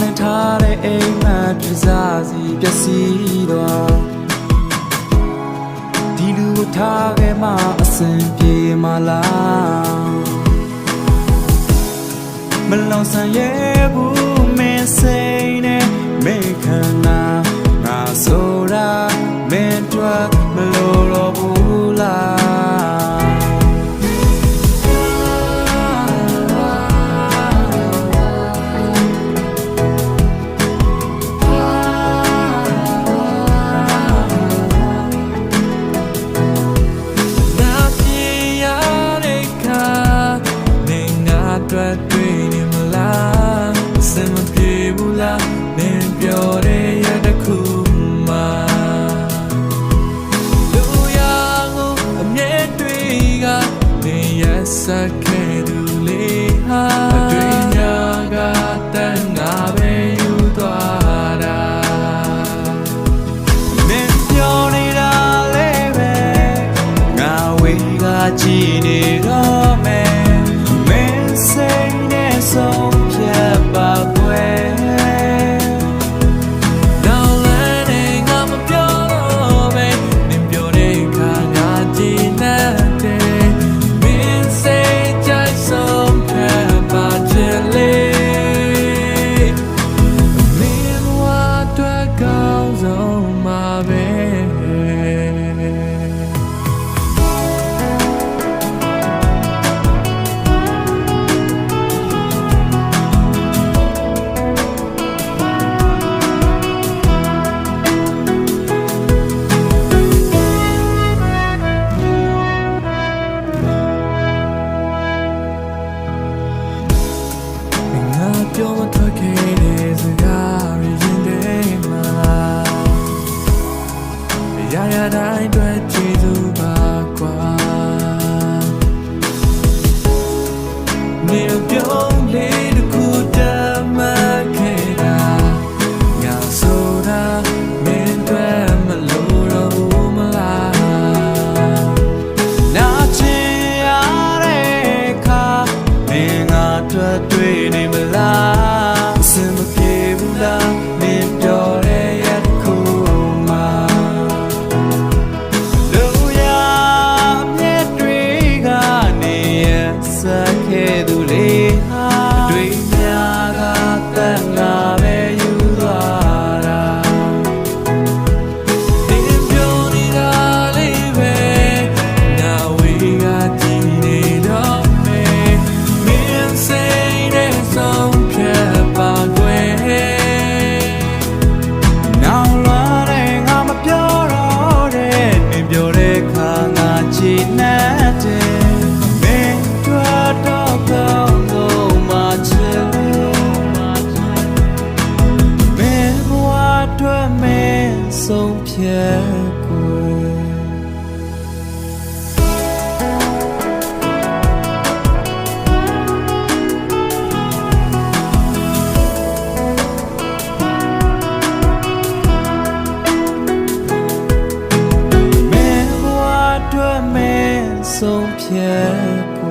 လင့်ထားတဲ့အိမ်မက်ပြစားစီပျက်စီးသွားဒီလူကိုထားခဲ့မှအစင်ပြေမလားမလုံးဆန်ရဲ့ဘူးမင်းစိတ်နဲ့မေခန္ဓာငါဆိုတာမင်းတို့မလို့တော့ဘူးလားတွေ့နေမလားစင်မပြေဘူးလားမင်းပြောတဲ့ရတဲ့ခုမှလူရကိုအမြဲတွေ့ကနေရဆက်ခဲ့သူလေးဟာအတွင်များကတန်ငါပဲယူသွားတာမင်းပြောနေတာလေးပဲငါဝေးကကြည့်နေတော့မယ်ဆုံးဖြတ်ပါကွယ်နောင်လည်းနေငါမပြောတော့ပဲနင်ပြောတဲ့အခါငါကြည်နေတယ်မင်းစိတ်ကြိုက်ဆုံးဖြတ်ပါချင်လေမင်းဝါတွေ့ကောင်းဆုံးမှာပဲပြောမထွက်ခဲ့တဲ့စကားရရင်တဲ့မှာရရတိုင်းတွေ့ကြည့်သူပါကွာမြေပြုံးလေးတစ်ခုတည်းမှခဲ့တာငါဆိုတာမင်းတွေ့မလို့တော့ဘူးမလားနာချင်ရတဲ့ခါမင်းငါတွေ့နေမလားစင်မပြေဘူးလားမင်းပြောတဲ့ရခုမှလူရမြဲတွေကနေရဆက်ခဲ့သူလေးဟာတွေ့များကတန်ငါပဲယူသွားတာဒီပြောနေတာလေးပဲငါဝေးကကြည့်နေတော့မယ်မင်းစိတ်နဲ့ဆုံးဖြတ်ပါကွယ်နောင်လာတဲ့ငါမပြောတော့တဲ့မင်းပြောတဲ့ခါငါချစ်နေတယ်မင်းတို့တော့ကောင်းလို့မချစ်မင်းဘဝအတွက်မင်းဆုံးဖြတ်ကွယ်ဆုံးဖြတ်